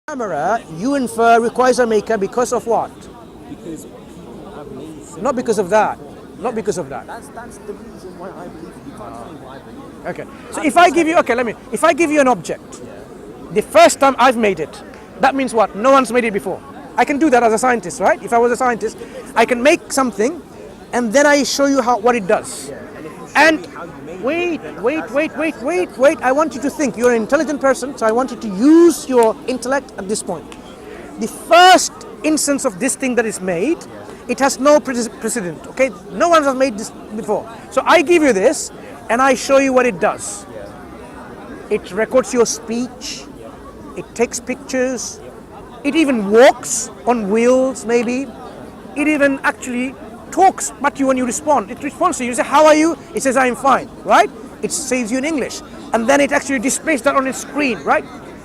Camera, you infer, requires a maker because of what? Because people have made similar. Not because of that. Not because of that. That's the reason why I believe it. You can't tell me why I believe it. Okay. So if I give you, if I give you an object, the first time I've made it, that means what? No one's made it before. I can do that as a scientist, right? If I was a scientist, I can make something, and then I show you what it does. And wait. I want you to think. You're an intelligent person, so I want you to use your intellect at this point. The first instance of this thing that is made, it has no precedent. Okay, no one has made this before. So I give you this, and I show you what it does. It records your speech. It takes pictures. It even walks on wheels, maybe. It even actually talks but you when you respond. It responds to you. You say, how are you? It says, I'm fine, right? It says you in English. And then it actually displays that on its screen, right?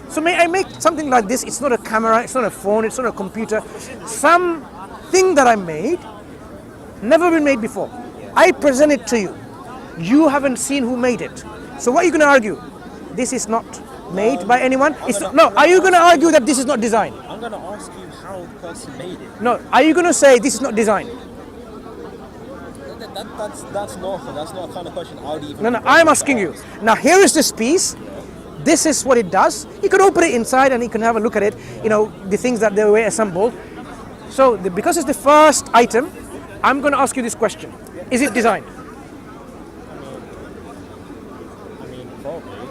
So may I make something like this? It's not a camera, it's not a phone, it's not a computer. Something that I made, never been made before. I present it to you. You haven't seen who made it. So what are you going to argue? This is not made by anyone? Are you going to argue that this is not designed? I'm going to ask you how the person made it. No, are you going to say this is not designed? That's not a kind of question I would even... No, I'm asking you. Now here is this piece. This is what it does. You can open it inside and you can have a look at it. You know, the things that they were assembled. So because it's the first item, I'm going to ask you this question. Is it designed? I mean, probably.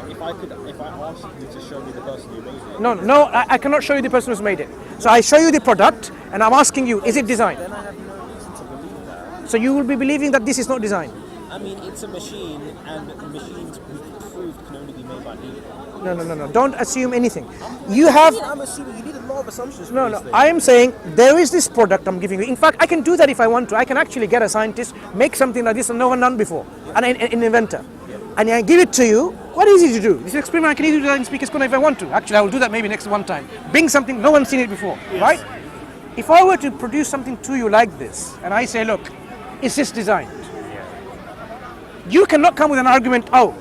If I asked you to show me the person who made it... No, I cannot show you the person who's made it. So I show you the product and I'm asking you, is it designed? Then I have no reason to believe that. So you will be believing that this is not designed? I mean, it's a machine, and machines we proved can only be made by people. No. Don't assume anything. I'm assuming you need a lot of assumptions. No. I am saying there is this product I'm giving you. In fact, I can do that if I want to. I can actually get a scientist, make something like this and no one done before, and an inventor. And I give it to you. What is it to do? This experiment I can easily do that in Speaker's Corner if I want to. Actually, I will do that maybe next one time. Bring something, no one's seen it before, right? If I were to produce something to you like this, and I say, look, is this designed? You cannot come with an argument, oh,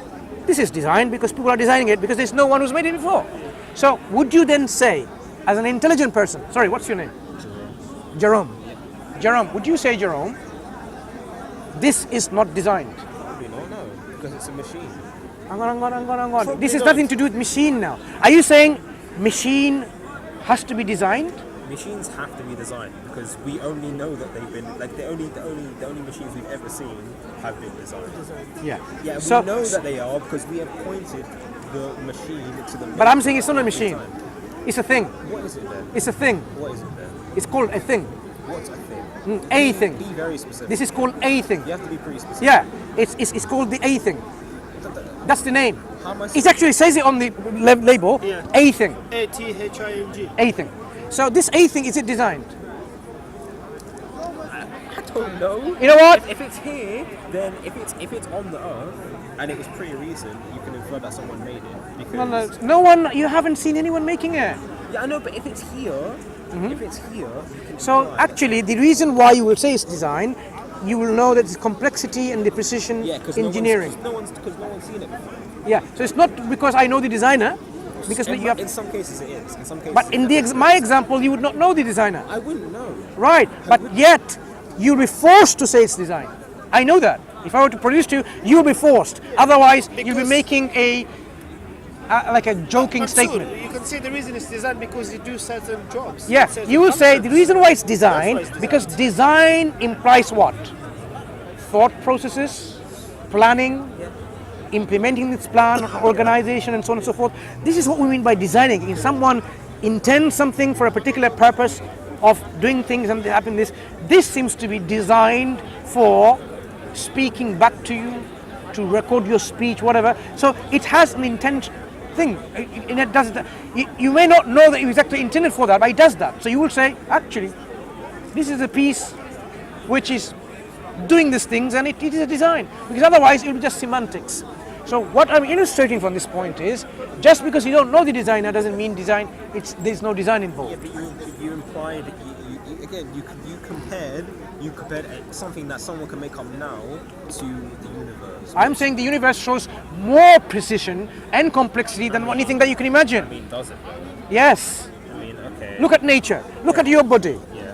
this is designed because people are designing it because there's no one who's made it before. So would you then say, as an intelligent person, sorry, what's your name? Jerome. Jerome, would you say, Jerome, this is not designed? No, because it's a machine. Hang on. This is nothing to do with machine now. Are you saying machine has to be designed? Machines have to be designed because we only know that they've been the only machines we've ever seen have been designed. Yeah. Yeah, we So- know that they are because we have pointed the machine to the. But I'm saying it's not a machine. It's a thing. What is it then? It's a thing. What is it then? It's called a thing. What's a thing? A thing. Be very specific. This is called a thing. You have to be pretty specific. Yeah. It's called the A thing. That's the name. How am I It actually says it on the label. Yeah. A thing. ATHING. A thing. So this A thing, is it designed? I don't know. You know what? If it's here, then if it's on the earth and it was pre-recent, you can infer that someone made it. Because No one. You haven't seen anyone making it. Yeah, I know, but if it's here, you can So infer actually, the reason why you will say it's designed, you will know that it's complexity and the precision engineering. No one's seen it before. Yeah. So it's not because I know the designer, because you have. In some cases it is. In some cases. But in my example, you would not know the designer. I wouldn't know. Right. But yet, you'll be forced to say it's designed. I know that. If I were to produce to you, you'll be forced. Otherwise, you'll be making like a joking statement. You can say the reason it's designed because you do certain jobs. Yeah, certain you will say the functions. reason why it's designed, That's why it's because design implies what? Thought processes, planning, implementing this plan, organization, and so on and so forth. This is what we mean by designing. If someone intends something for a particular purpose of doing things and they happen this seems to be designed for speaking back to you, to record your speech, whatever. So it has an intent thing. And it does that. You may not know that it was actually intended for that, but it does that. So you will say, actually, this is a piece which is doing these things, and it is a design. Because otherwise it will be just semantics. So what I'm illustrating from this point is, just because you don't know the designer doesn't mean there's no design Yeah, involved. but you implied you compared something that someone can make up now to the universe. I'm saying the universe shows more precision and complexity than anything that you can imagine. I mean, does it though? Yes. I mean, okay. Look at nature. Look at your body. Yeah.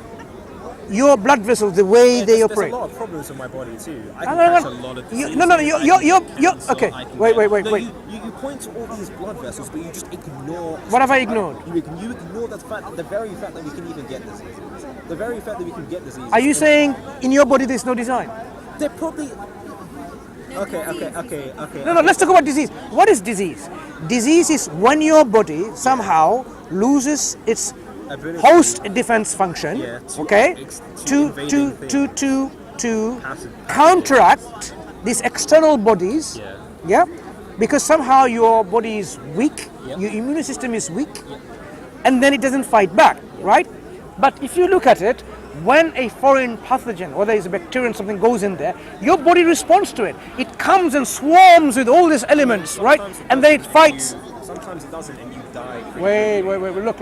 Your blood vessels, the way they There's operate. a lot of problems with my body too. I No, can no, catch no. a lot of You- diseases. no, no, you- I can you're- get you're- cancer, okay. I can Wait, get- wait, wait, No, wait. You point to all these blood vessels, but you just ignore. What have I ignored? You ignore the very fact that we can even get diseases. The very fact that we can get diseases. Are you saying in your body there's no design? They're probably. Okay. No, let's talk about disease. What is disease? Disease is when your body somehow loses its Ability. host defense function, Yeah, to okay, to invading to Passive. counteract these external bodies, Yeah. yeah, because somehow your body is weak, Yeah. your immune system is weak, and then it doesn't fight back, right? But if you look at it, when a foreign pathogen, whether it's a bacteria or something goes in there, your body responds to it. It comes and swarms with all these elements, right? And then it fights. Sometimes it doesn't, and you die. Wait, look.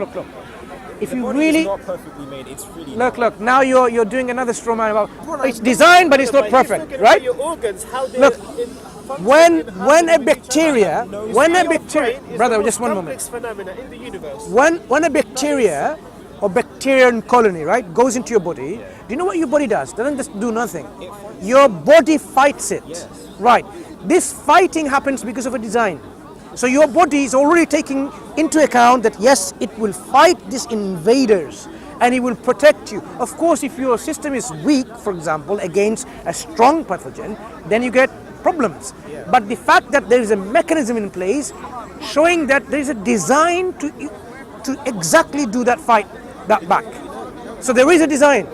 If The you body really is not perfectly made. It's really look, now you're doing another straw man about it's designed, but it's not perfect, right? Your organs, how they Look, function When and how they a move each bacteria, other. when a Your bacteria, brain is brother, the just most one moment. complex phenomena in the universe. When a bacteria or bacterial colony, right, goes into your body, do you know what your body does? Doesn't just do nothing. Your body fights it. Yes. Right. This fighting happens because of a design. So your body is already taking into account that yes, it will fight these invaders and it will protect you. Of course, if your system is weak, for example, against a strong pathogen, then you get problems. But the fact that there is a mechanism in place showing that there is a design to exactly do that fight that back. So there is a design.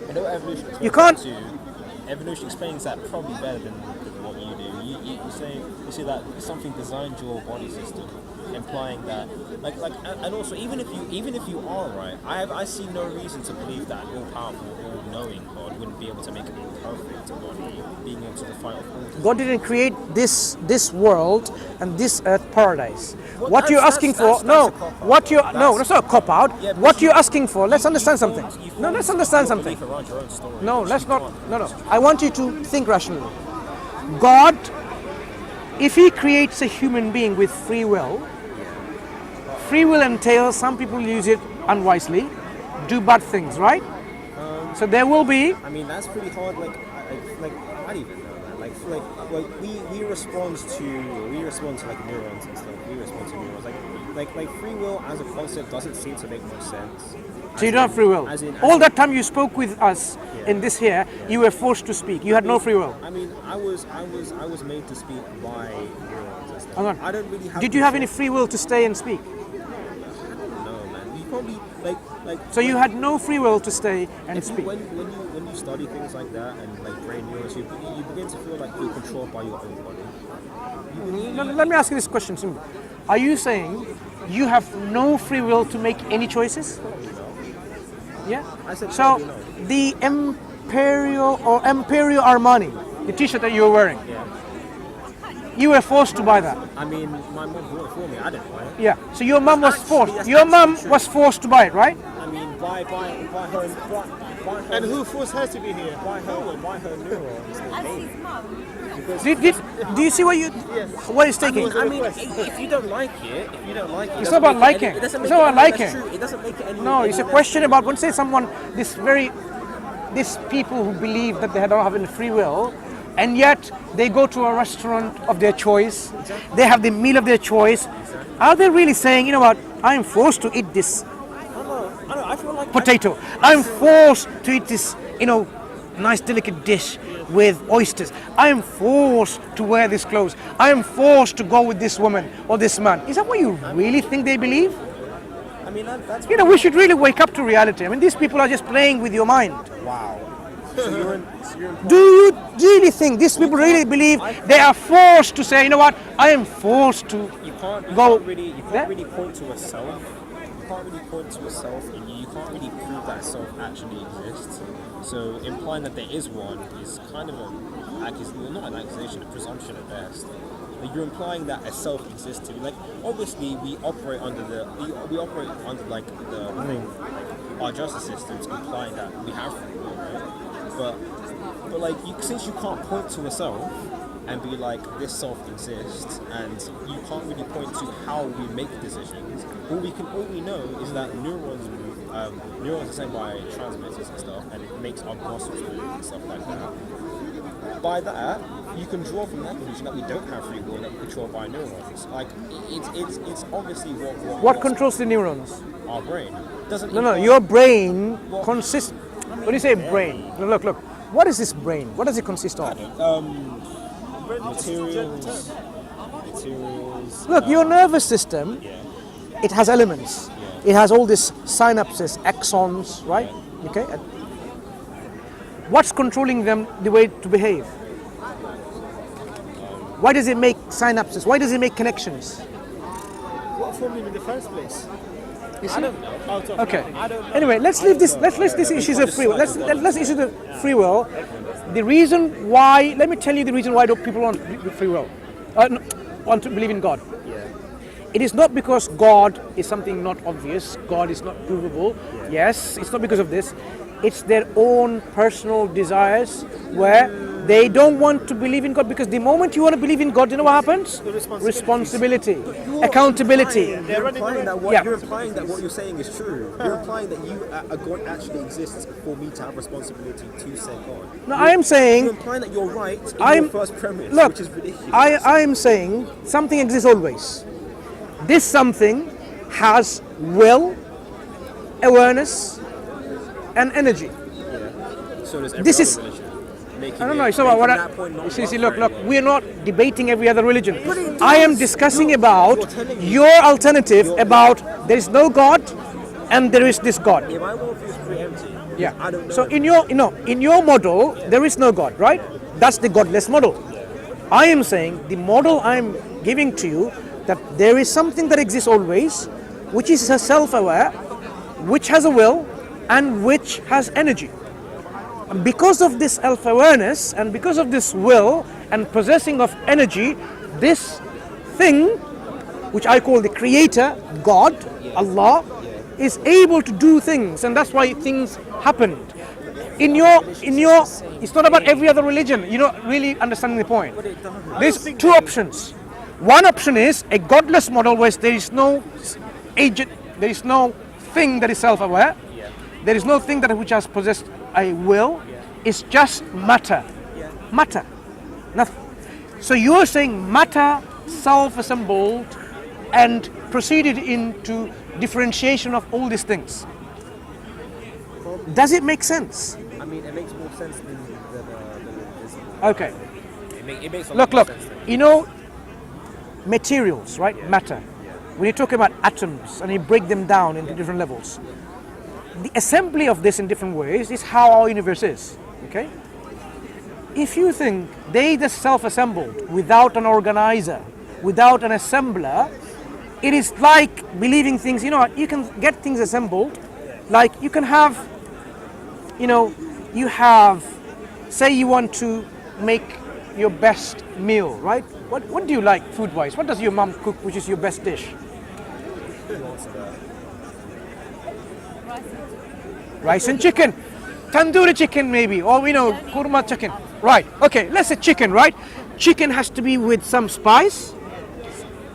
I know evolution. You can't- Evolution explains that probably better than what you do. You say that something designed your body system, implying that and also even if you are right, I see no reason to believe that all powerful, all knowing God wouldn't be able to make a perfect body, being able to fight off all disease. God didn't create this world and this earth paradise. Well, What you're that's- asking that's- for, that's no. a cop-out. What you no, That's- that's not a cop out. Yeah, What because you're asking for, let's understand something. You No, form let's understand your something. belief around your own story, No, which let's you not. can't. No. I want you to think rationally. God, if He creates a human being with free will entails some people use it unwisely, do bad things, right? So there will be. I mean, that's pretty hard. I don't even know that. We respond to like neurons and stuff. We respond to neurons. Like free will as a concept doesn't seem to make much sense. So you don't have free will. As in- All that time you spoke with us in this here, you were forced to speak. You had no free will. I mean, I was made to speak by neurons and stuff. Hang on. I don't really have. Did you have any free will to stay and speak? No, man. You probably like. So you had no free will to stay and If you, speak. when you study things like that and like brain neurons, you begin to feel like you're controlled by your own body. Let me ask you this question simply. Are you saying you have no free will to make any choices? Yeah. I said So probably no. the Imperial Armani, the T-shirt that you were wearing, you were forced to buy that. I mean, my mom bought it for me. I didn't buy it. Yeah. So your mum was Actually, forced. that's Your mum actually true. was forced to buy it, right? I mean, buy her. And who forced her to be here? Buy her neurons. Do you see what it's taking? I mean, if you don't like it, It's not about liking. It doesn't It's make not it about any less liking. true. It doesn't make it any. No, it's a any question less about when say someone these people who believe that they don't have any free will, and yet they go to a restaurant of their choice, they have the meal of their choice. Are they really saying, you know what, I'm forced to eat this I know. I feel like potato. I'm forced to eat this, nice delicate dish with oysters. I am forced to wear this clothes. I am forced to go with this woman or this man. Is that what you really think they believe? I mean, that's We should really wake up to reality. I mean, these people are just playing with your mind. wow. So you're in. Do you really think these people really believe they are forced to say, you know what, I am forced to You can't go? really Yeah? point to a self. You can't really point to a self, and you can't really prove that self actually exists. So implying that there is one is kind of not an accusation, a presumption at best. Like, you're implying that a self exists to. Like, obviously, we operate under like our justice system's implying that we have free will, right? But like, since you can't point to a self and be like, this self exists, and you can't really point to how we make decisions. All we know is that neurons move. Neurons are sent by transmitters and stuff, and it makes our muscles move and stuff like that. By that, you can draw from that conclusion that we don't have free will, that we're controlled by neurons. Like, it's obviously What controls the neurons? our brain. Doesn't No, your brain consists. When you say brain, look. What is this brain? What does it consist of? Materials. Look, your nervous system, it has elements. It has all these synapses, axons, right? Okay. What's controlling them the way to behave? Why does it make synapses? Why does it make connections? What formed him in the first place? I don't know. Okay. Anyway, let's leave this. Let's leave these issues of free will. Let's issue the free will. The reason why. Let me tell you the reason why don't people want free will. Want to believe in God. It is not because God is something not obvious. God is not provable. Yes, it's not because of this. It's their own personal desires where they don't want to believe in God, because the moment you want to believe in God, you know what happens? Responsibility, accountability. You're implying that what you're saying is true. You're implying that a God actually exists for me to have responsibility to say God. No, I am saying. You're implying that you're right in your first premise, Look, which is ridiculous. I am saying something exists always. This something has will, awareness, and energy. So does every This other is. religion. I don't know. It's about what see, look. We're not debating every other religion. I am discussing about your alternative about there is no God and there is this God. Yeah, my worldview is pretty empty. Yeah. I don't know. So in your model there is no God, right? That's the godless model. I am saying the model I'm giving to you, that there is something that exists always, which is self-aware, which has a will, and which has energy. And because of this self-awareness and because of this will and possessing of energy, this thing, which I call the creator, God, Allah, is able to do things, and that's why things happened. In your, it's not about every other religion. You're not really understanding the point. There's two options. One option is a godless model where there is no agent, there is no thing that is self-aware, there is no thing that which has possessed a will. It's just matter. Matter. Nothing. So you're saying matter self-assembled and proceeded into differentiation of all these things. Does it make sense? I mean, it makes more sense than visible. Okay. It makes a Look. lot more sense. You know, materials, right? Matter. When you talk about atoms and you break them down into different levels, the assembly of this in different ways is how our universe is. Okay? If you think they just self-assembled without an organizer, without an assembler, it is like believing things, you know what, you can get things assembled, like you can have, say you want to make your best meal, right? What do you like food-wise? What does your mom cook, which is your best dish? Rice and chicken. Tandoori chicken maybe, or kurma chicken. Right, okay, let's say chicken, right? Chicken has to be with some spice,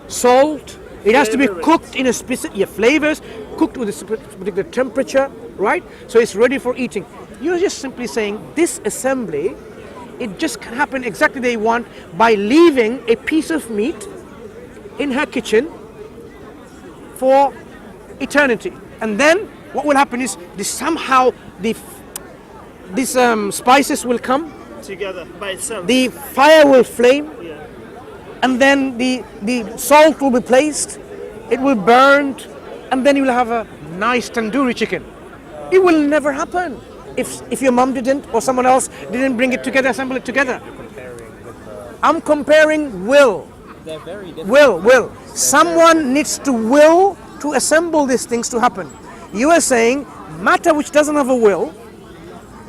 salt. It has to be cooked in a specific flavors, cooked with a particular temperature, right? So it's ready for eating. You're just simply saying this assembly, it just can happen exactly they want by leaving a piece of meat in her kitchen for eternity. And then what will happen is these spices will come together by itself. the fire will flame, and then the salt will be placed, it will burn, and then you will have a nice tandoori chicken. It will never happen if your mom didn't or someone else didn't bring it together, assemble it together. I'm comparing will. They're very different. Will. Someone needs to will to assemble these things to happen. You are saying matter which doesn't have a will,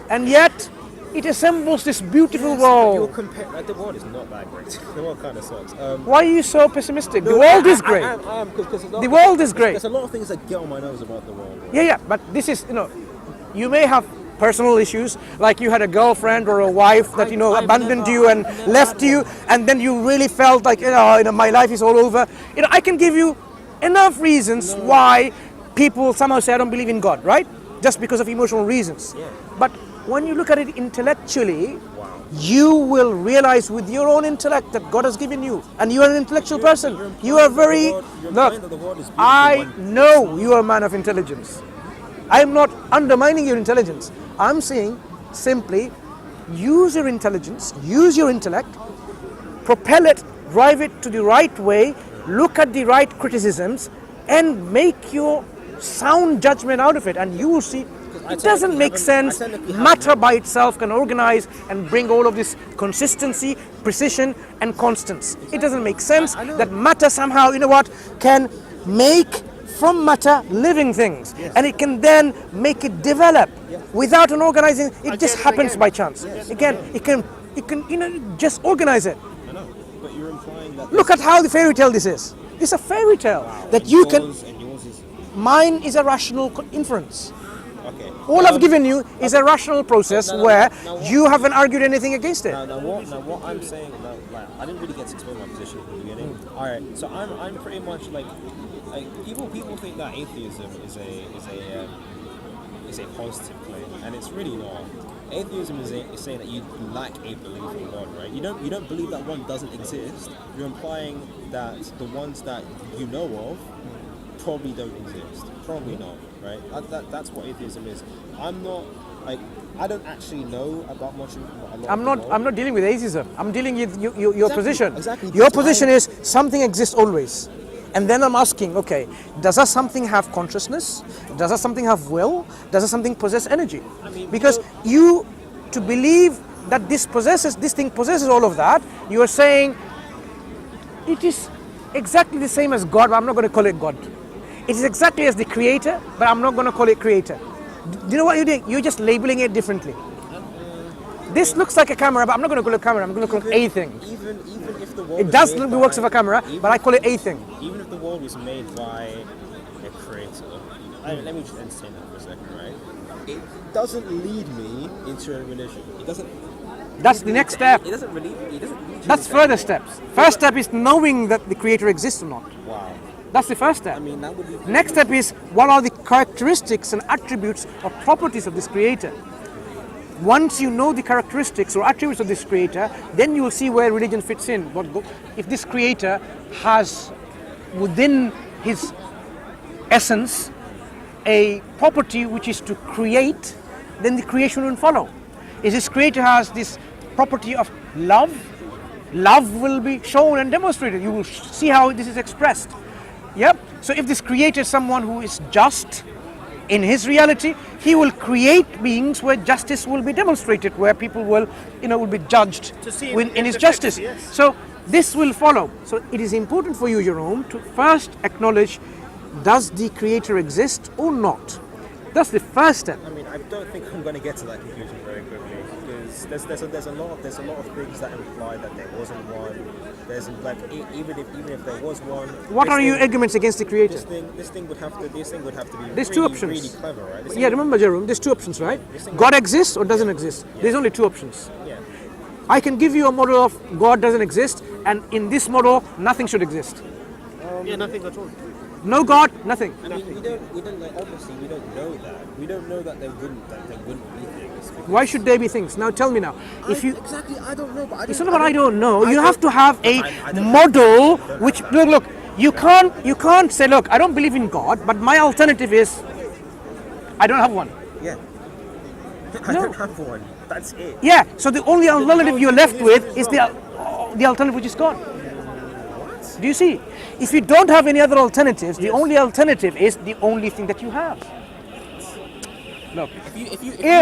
and yet It assembles this beautiful Yes, but you're world. like, the world is not that great. The world kind of sucks. Why are you so pessimistic? The world is great. The world is great. There's a lot of things that get on my nerves about the world. Yeah, but this is, you may have personal issues, like you had a girlfriend or a wife that, abandoned you and left you, and then you really felt like, my life is all over. I can give you enough reasons why people somehow say, I don't believe in God, right? Just because of emotional reasons. Yeah. But when you look at it intellectually, you will realize with your own intellect that God has given you, and you are an intellectual person. You are very, look, I know you are a man of intelligence. I'm not undermining your intelligence. I'm saying simply use your intelligence, use your intellect, propel it, drive it to the right way, look at the right criticisms, and make your sound judgment out of it, and you will see it doesn't make sense. Matter by itself can organize and bring all of this consistency, precision, and constance. It doesn't make sense that matter somehow, can make from matter living things, and it can then make it develop without an organizing. It just happens by chance. Again, it can just organize it. I know, but you're implying that. Look at how the fairy tale this is. It's a fairy tale that you can. And yours is Mine is a rational inference. okay. All I've given you is a rational process where you haven't argued anything against it. Now what I'm saying, I didn't really get to explain my position at the beginning. All right, so I'm pretty much like people think that atheism is a positive claim, and it's really not. Atheism is saying that you lack a belief in God, right? You don't believe that one doesn't exist. You're implying that the ones that you know of probably don't exist. Probably not, right? That's what atheism is. I'm not like I don't actually know about much. I'm not dealing with atheism. I'm dealing with your position. Exactly. Your position is something exists always. And then I'm asking, okay, does that something have consciousness? Does that something have will? Does that something possess energy? Because to believe that this thing possesses all of that, you are saying it is exactly the same as God, but I'm not going to call it God. It is exactly as the creator, but I'm not going to call it creator. Do you know what you're doing? You're just labeling it differently. This looks like a camera, but I'm not going to call it a camera, I'm going to call it a thing. Even if the world It does look the works of a camera, but I call it a thing. Even if the world was made by a creator, let me just entertain that for a second, right? It doesn't lead me into a religion. It doesn't. That's the next step. It doesn't really. It doesn't lead you. That's further steps. First step is knowing that the creator exists or not. Wow. That's the first step. I mean, that would be. Next step is what are the characteristics and attributes or properties of this creator. Once you know the characteristics or attributes of this creator, then you will see where religion fits in. If this creator has within his essence a property which is to create, then the creation will follow. If this creator has this property of love, love will be shown and demonstrated. You will see how this is expressed. Yep. So if this creator is someone who is just, in his reality, he will create beings where justice will be demonstrated, where people will be judged in his justice. Yes. So this will follow. So it is important for you, Jerome, to first acknowledge, does the creator exist or not? That's the first step. I mean, I don't think I'm going to get to that conclusion very quickly, because there's a lot of things that imply that there wasn't one. There's like even if there was one. What are your arguments against the creator? This thing would have to be There's really, two options. really clever, right? Yeah, remember, Jerome, there's two options, right? God exists or doesn't exist. There's only two options. Yeah. I can give you a model of God doesn't exist, and in this model, nothing should exist. Nothing at all. No God, nothing. I mean, we don't like, obviously we don't know that. We don't know that there wouldn't be things. Why should there be things? Now tell me now. Exactly, I don't know. But It's not what I don't know. You have to have a model which look. You can't say, look, I don't believe in God, but my alternative is I don't have one. Yeah. I don't have one. That's it. Yeah. So the only alternative you're left with is the alternative which is God. What? Do you see? If you don't have any other alternatives, the only alternative is the only thing that you have. Look, If you